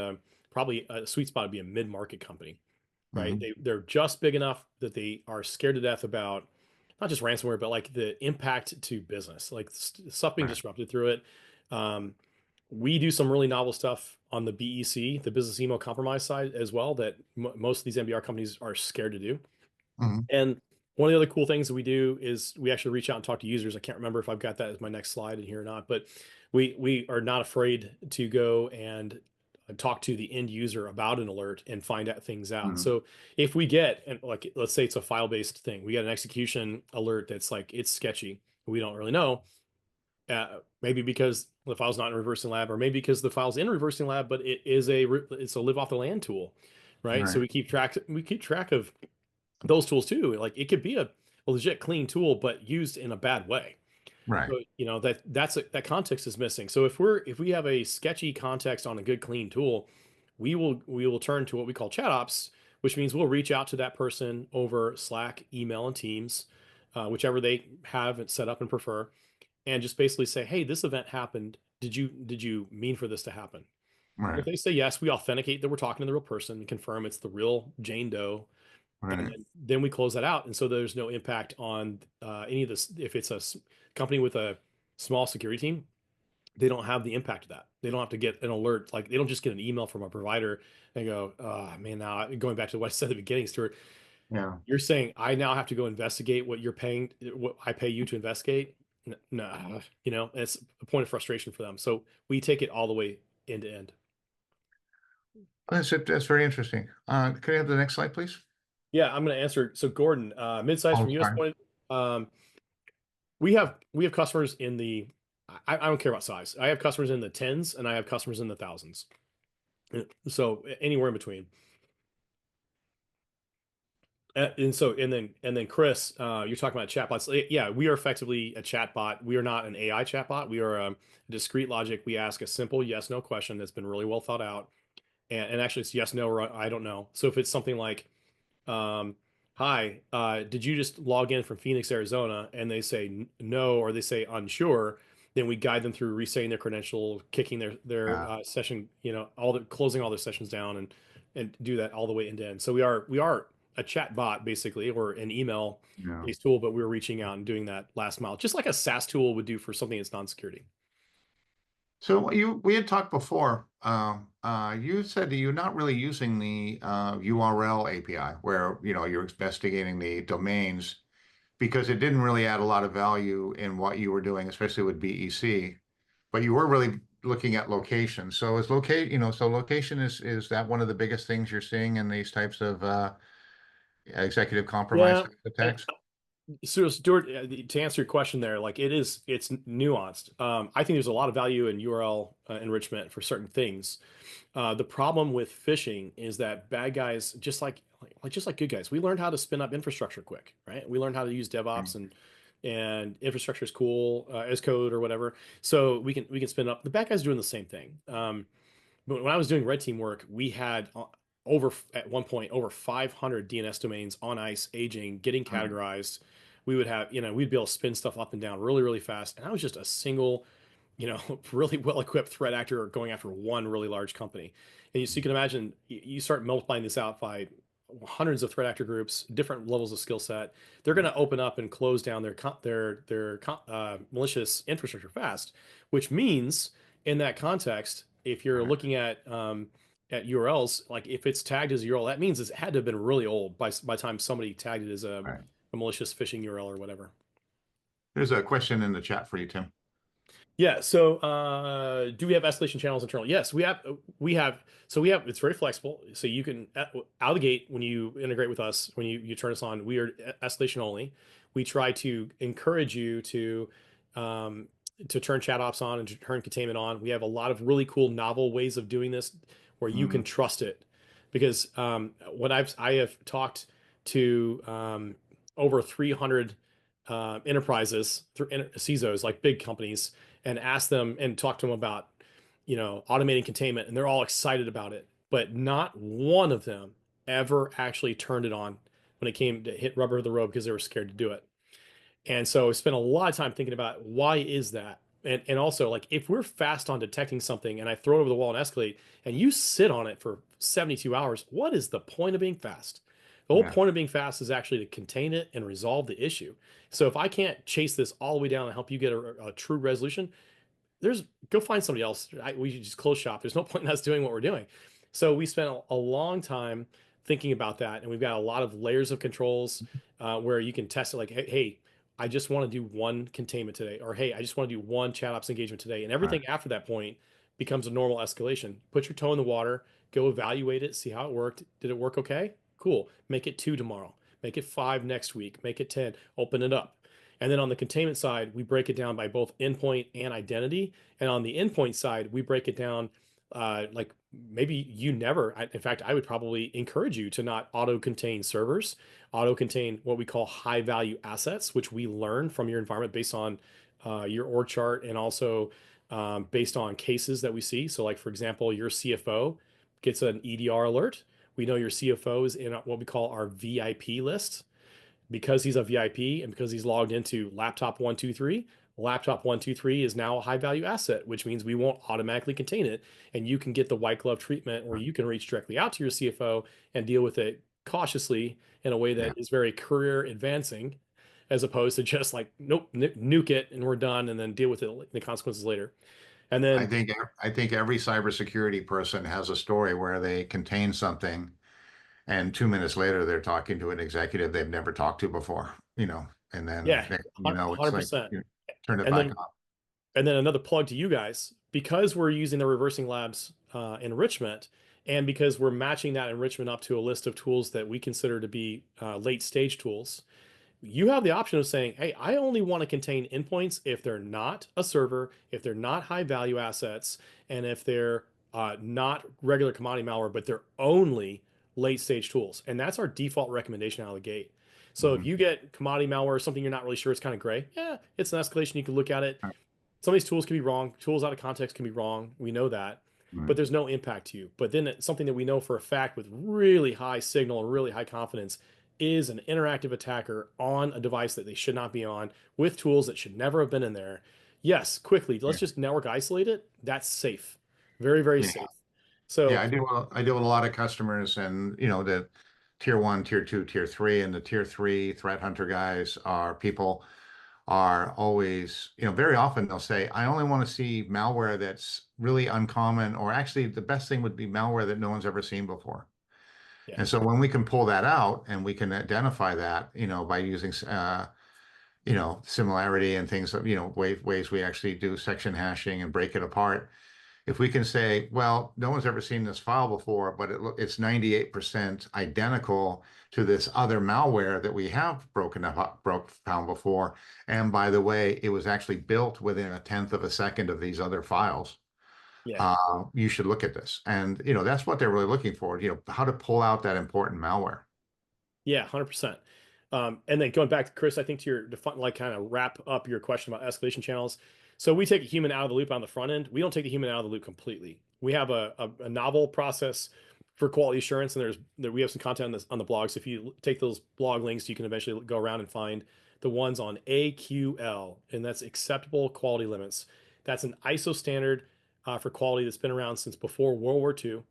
probably a sweet spot to be a mid market company, right? hmm, They're just big enough that they are scared to death about not just ransomware, but like the impact to business, like stuff being right, disrupted through it. Um, we do some really novel stuff on the BEC, the business email compromise side as well, that most of these MDR companies are scared to do. hmm, And one of the other cool things that we do is we actually reach out and talk to users. I can't remember if I've got that as my next slide in here or not, but we are not afraid to go and talk to the end user about an alert and find out things out. hmm, So if we get, and like let's say it's a file-based thing, we get an execution alert that's like it's sketchy, we don't really know. Maybe because the file's not in reversing lab, or maybe because the file's in reversing lab, but it's a live off the land tool, right? So right, we keep track of those tools too. Like it could be a legit clean tool, but used in a bad way. right, So that context is missing. So if we have a sketchy context on a good clean tool, we will turn to what we call chat ops, which means we'll reach out to that person over Slack, email, and Teams, whichever they have it set up and prefer, and just basically say, hey, this event happened. Did you mean for this to happen? If right, they say yes, we authenticate that we're talking to the real person and confirm it's the real Jane Doe, and right, then we close that out, and so there's no impact on any of this. If it's a company with a small security team, they don't have the impact of that. They don't have to get an alert. Like they don't just get an email from a provider and go, oh man, now going back to what I said at the beginning, Stuart, yeah, you're saying I now have to go investigate what you're paying, what I pay you to investigate. No, it's a point of frustration for them. So we take it all the way end to end. That's it. That's very interesting. Can I have the next slide, please? Yeah, I'm going to answer. So Gordon, mid-size Oh, from US sorry. point. We have customers in the. I don't care about size. I have customers in the tens and I have customers in the thousands. So anywhere in between. And then Chris, you're talking about chatbots. Yeah, we are effectively a chatbot. We are not an AI chatbot. We are a discrete logic. We ask a simple yes no question that's been really well thought out, and actually it's yes no or I don't know. So if it's something like, um, hi, did you just log in from Phoenix, Arizona? And they say no, or they say unsure, then we guide them through resetting their credential, kicking their Yeah. session, all the closing all their sessions down, and do that all the way end to end. So we are a chat bot basically, or an email Yeah. based tool, but we're reaching out and doing that last mile, just like a SaaS tool would do for something that's non-security. So we had talked before. You said that you're not really using the URL API, where you're investigating the domains because it didn't really add a lot of value in what you were doing, especially with BEC. But you were really looking at location. So location is that one of the biggest things you're seeing in these types of executive compromise Yeah. type attacks? So Stuart, to answer your question there, like it's nuanced. I think there's a lot of value in URL enrichment for certain things. The problem with phishing is that bad guys, just like good guys, we learned how to spin up infrastructure quick, right? We learned how to use DevOps, and infrastructure is cool as code or whatever. So we can spin up. The bad guys are doing the same thing. But when I was doing red team work, we had over at one point over 500 DNS domains on ice, aging, getting Mm. categorized. We would have, we'd be able to spin stuff up and down really, really fast. And I was just a single, really well equipped threat actor going after one really large company. So you can imagine you start multiplying this out by hundreds of threat actor groups, different levels of skill set. They're going to open up and close down their malicious infrastructure fast, which means in that context, if you're Right, looking at URLs, like if it's tagged as a URL, that means it had to have been really old by the time somebody tagged it as right. a malicious phishing URL or whatever. There's a question in the chat for you, Tim. Yeah. So, do we have escalation channels internal? Yes, we have. We have. So we have. It's very flexible. So you can out of the gate when you integrate with us, when you turn us on, we are escalation only. We try to encourage you um, to turn chat ops on and to turn containment on. We have a lot of really cool, novel ways of doing this where you can Mm, trust it, because what I have talked to over 300 enterprises through CISOs, like big companies, and ask them and talk to them about, automating containment, and they're all excited about it. But not one of them ever actually turned it on when it came to hit rubber to the road because they were scared to do it. And so I spent a lot of time thinking about why is that? And also, like, if we're fast on detecting something and I throw it over the wall and escalate, and you sit on it for 72 hours, what is the point of being fast? The whole yeah. point of being fast is actually to contain it and resolve the issue. So if I can't chase this all the way down and help you get a true resolution, go find somebody else. We should just close shop. There's no point in us doing what we're doing. So we spent a long time thinking about that, and we've got a lot of layers of controls where you can test it. Like, hey, I just want to do one containment today, or hey, I just want to do one chat ops engagement today, and Right. everything after that point becomes a normal escalation. Put your toe in the water, go evaluate it, see how it worked. Did it work okay? Cool. Make it 2 tomorrow. Make it 5 next week. Make it 10. Open it up. And then on the containment side, we break it down by both endpoint and identity. And on the endpoint side, we break it down like maybe you never, in fact, I would probably encourage you to not auto contain servers, auto contain what we call high value assets, which we learn from your environment based on your org chart, and also based on cases that we see. So, like, for example, your CFO gets an EDR alert. We know your CFO is in what we call our VIP list. Because he's a VIP and because he's logged into laptop 123 is now a high value asset, which means we won't automatically contain it. And you can get the white glove treatment where you can reach directly out to your CFO and deal with it cautiously in a way Yeah. that is very career advancing, as opposed to just like, nope, nuke it and we're done, and then deal with it, the consequences later. And I then, think I think every cybersecurity person has a story where they contain something, and 2 minutes later they're talking to an executive they've never talked to before. And then yeah, it's like, 100%. turn it And back then on. and then another plug to you guys, because we're using the Reversing Labs enrichment, and because we're matching that enrichment up to a list of tools that we consider to be late stage tools, you have the option of saying, hey, I only want to contain endpoints if they're not a server, if they're not high value assets, and if they're not regular commodity malware, but they're only late stage tools. And that's our default recommendation out of the gate. So if Mhm. you get commodity malware, something you're not really sure, it's kind of gray. Yeah, it's an escalation. You can look at it. Right. Some of these tools can be wrong. Tools out of context can be wrong. We know that, Right. but there's no impact to you. But then something that we know for a fact with really high signal and really high confidence is an interactive attacker on a device that they should not be on with tools that should never have been in there. Yes, quickly, let's Yeah. just network isolate it. That's safe. Very, very Yeah. safe. Yeah. So, I deal with a lot of customers, and the tier one, tier two, tier three, and the tier three threat hunter guys are people are always, very often they'll say, I only want to see malware that's really uncommon, or actually the best thing would be malware that no one's ever seen before. yeah, And so when we can pull that out and we can identify that, by using, similarity and things, ways we actually do section hashing and break it apart. If we can say, well, no one's ever seen this file before, but it's 98% identical to this other malware that we have found before. And by the way, it was actually built within a tenth of a second of these other files. yeah. You should look at this. And, that's what they're really looking for, how to pull out that important malware. Yeah, 100%. And then going back to Chris, I think to your like kind of wrap up your question about escalation channels. So we take a human out of the loop on the front end. We don't take the human out of the loop completely. We have a novel process for quality assurance, and we have some content on the blog. So if you take those blog links, you can eventually go around and find the ones on AQL, and that's acceptable quality limits. That's an ISO standard for quality that's been around since before World War II.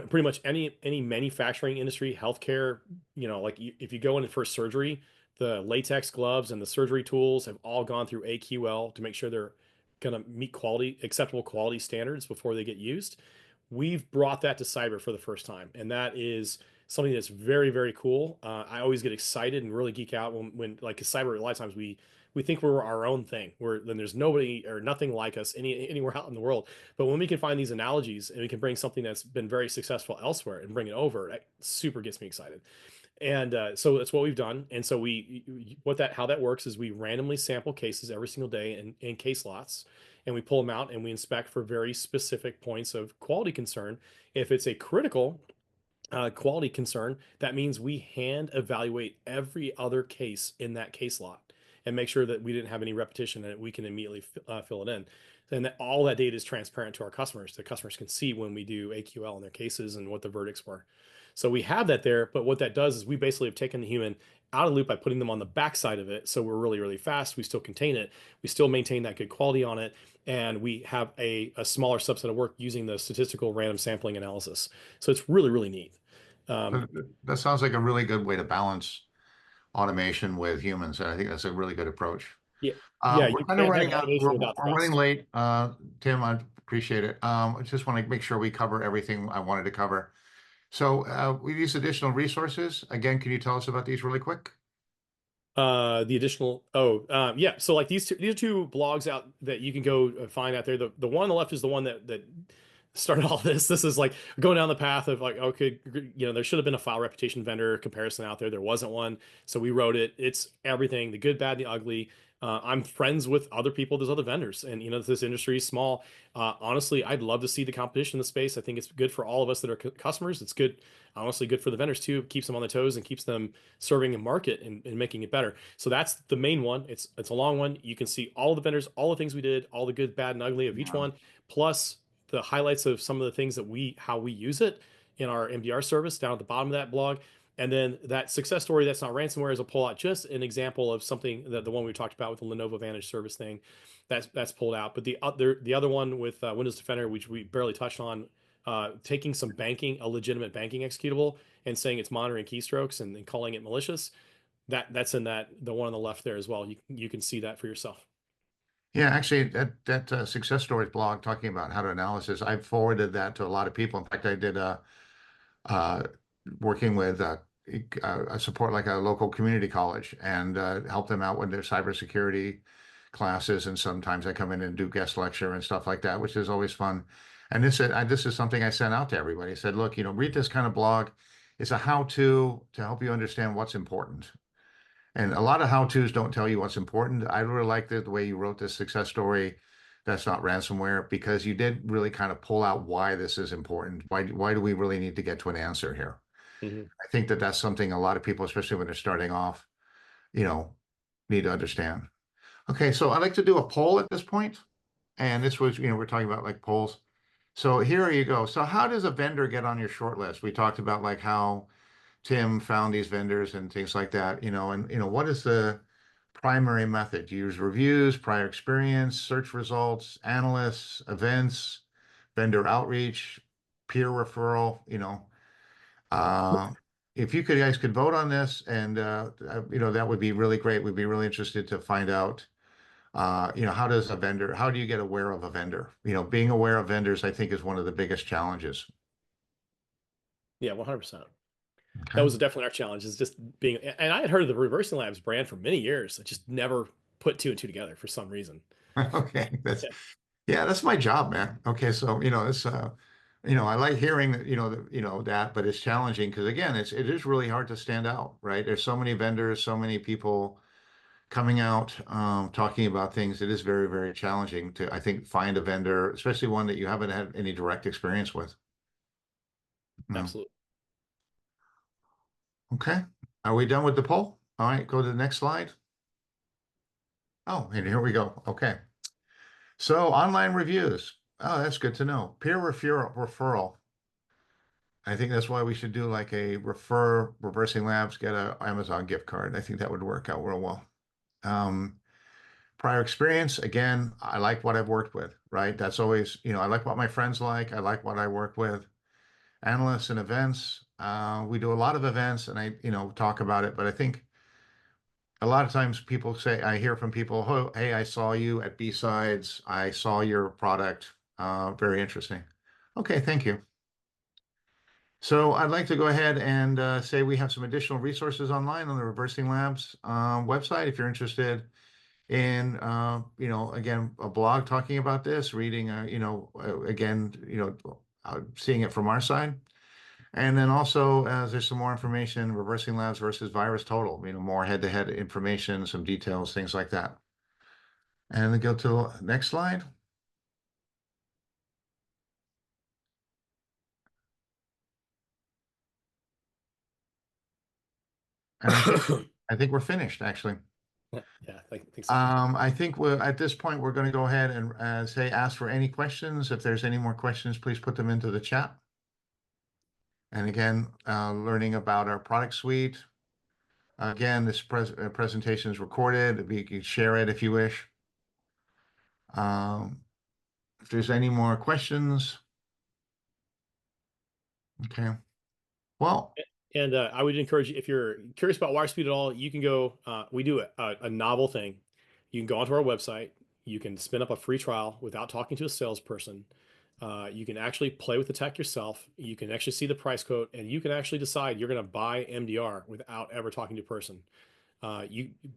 Pretty much any manufacturing industry, healthcare, like if you go in for surgery, the latex gloves and the surgery tools have all gone through AQL to make sure they're going to meet acceptable quality standards before they get used. We've brought that to cyber for the first time, and that is something that's very, very cool. I always get excited and really geek out when like 'cause cyber, a lot of times we think we're our own thing. Then there's nobody or nothing like us anywhere out in the world. But when we can find these analogies and we can bring something that's been very successful elsewhere and bring it over, that super gets me excited. And so that's what we've done. And so how that works is we randomly sample cases every single day in case lots, and we pull them out and we inspect for very specific points of quality concern. If it's a critical quality concern, that means we hand evaluate every other case in that case lot and make sure that we didn't have any repetition and we can immediately fill it in. And that all that data is transparent to our customers. The customers can see when we do AQL in their cases and what the verdicts were. So we have that there, but what that does is we basically have taken the human out of the loop by putting them on the backside of it. So we're really, really fast. We still contain it. We still maintain that good quality on it. And we have a smaller subset of work using the statistical random sampling analysis. So it's really, really neat. Um, That sounds like a really good way to balance automation with humans. And I think that's a really good approach. yeah, yeah, We're you kind of can't have running out. automation without We're running trust. late. Tim, I appreciate it. I just want to make sure we cover everything I wanted to cover. So we've used additional resources. Again, can you tell us about these really quick? The additional, yeah. So like these are two blogs out that you can go find out there. The one on the left is the one that started all this. This is like going down the path of like, okay, there should have been a file reputation vendor comparison out there. There wasn't one. So we wrote it. It's everything, the good, bad, the ugly. I'm friends with other people. There's other vendors, and this industry is small. Honestly, I'd love to see the competition in the space. I think it's good for all of us that are customers. It's good, honestly, good for the vendors too. It keeps them on their toes and keeps them serving a market and making it better. So that's the main one. It's a long one. You can see all the vendors, all the things we did, all the good, bad, and ugly of each Yeah. one, plus the highlights of some of the things that how we use it in our MDR service down at the bottom of that blog. And then that success story that's not ransomware is a pull out, just an example of something that the one we talked about with the Lenovo Vantage service thing that's pulled out. But the other one with Windows Defender, which we barely touched on, taking a legitimate banking executable and saying it's monitoring keystrokes and calling it malicious. That's in the one on the left there as well. You can see that for yourself. Yeah, actually, that success stories blog talking about how to analysis, I forwarded that to a lot of people. In fact, I did uh, working with a support like a local community college and help them out with their cybersecurity classes, and sometimes I come in and do guest lecture and stuff like that, which is always fun. And this is something I sent out to everybody. I said, look, read this kind of blog. It's a how-to to help you understand what's important. And a lot of how-tos don't tell you what's important. I really like the way you wrote this success story that's not ransomware, because you did really kind of pull out why this is important. Why do we really need to get to an answer here? Mhm. I think that that's something a lot of people, especially when they're starting off, you know, need to understand. Okay, so I'd like to do a poll at this point. And this was, we're talking about like polls. So here you go. So how does a vendor get on your short list? We talked about like how Tim found these vendors and things like that, and what is the primary method? Do you use reviews, prior experience, search results, analysts, events, vendor outreach, peer referral, uh, if you guys could vote on this, and that would be really great. We'd be really interested to find out, how do you get aware of a vendor? Being aware of vendors, I think, is one of the biggest challenges. Yeah, 100%. That Okay. was definitely our challenge, is just being, and I had heard of the ReversingLabs brand for many years. I just never put two and two together for some reason. Okay. Yeah, Yeah, that's my job, man. Okay. So, it's, I like hearing that, that, but it's challenging because again, it is really hard to stand out, right? There's so many vendors, so many people coming out, talking about things. It is very, very challenging to, I think, find a vendor, especially one that you haven't had any direct experience with. No. absolutely. Okay. Are we done with the poll? All right, go to the next slide. Oh, and here we go. Okay. So online reviews. Oh, that's good to know. Peer referral. I think that's why we should do like a reversing labs, get a Amazon gift card. I think that would work out real well. Um, Prior experience, again, I like what I've worked with, right? That's always, I like what my friends like. I like what I work with. Analysts and events. We do a lot of events and I, talk about it, but I think a lot of times people say, I hear from people, oh, hey, I saw you at B-Sides. I saw your product. Very interesting. Okay, thank you. So I'd like to go ahead and say we have some additional resources online on the Reversing Labs website. If you're interested in, again, a blog talking about this, reading, again, seeing it from our side. And then also, there's some more information, Reversing Labs versus VirusTotal, more head-to-head information, some details, things like that. And then go to the next slide. And I think we're finished, actually. Yeah, I think so. I think at this point, we're going to go ahead and ask for any questions. If there's any more questions, please put them into the chat. And again, learning about our product suite. Again, this presentation is recorded. You can share it if you wish. If there's any more questions. Okay. Well, And I would encourage you, if you're curious about Wirespeed at all, you can go, we do a novel thing. You can go onto our website. You can spin up a free trial without talking to a salesperson. You can actually play with the tech yourself. You can actually see the price quote, and you can actually decide you're going to buy MDR without ever talking to a person.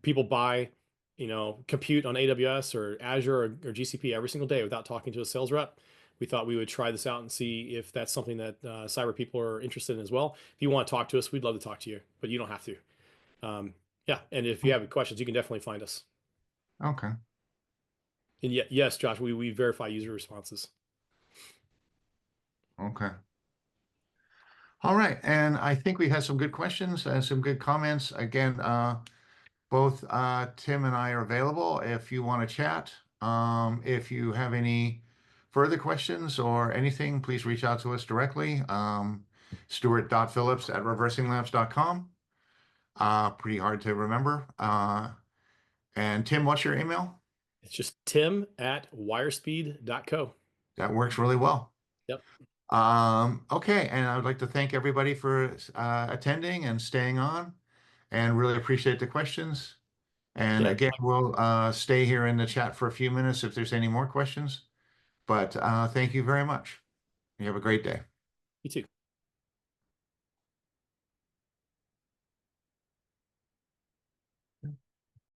People buy, compute on AWS or Azure or GCP every single day without talking to a sales rep. We thought we would try this out and see if that's something that cyber people are interested in as well. If you want to talk to us, we'd love to talk to you, but you don't have to. Yeah, and if you have questions, you can definitely find us. okay. And yes, Josh, we verify user responses. Okay. All right. And I think we had some good questions and some good comments. Again, both Tim and I are available if you want to chat. If you have any further questions or anything, please reach out to us directly. Stuart.phillips@reversinglabs.com. Pretty hard to remember. And Tim, what's your email? It's just tim@wirespeed.co. That works really well. Yep. Okay, and I would like to thank everybody for attending and staying on, and really appreciate the questions. And Yeah. again, we'll stay here in the chat for a few minutes if there's any more questions. But thank you very much. You have a great day. You too.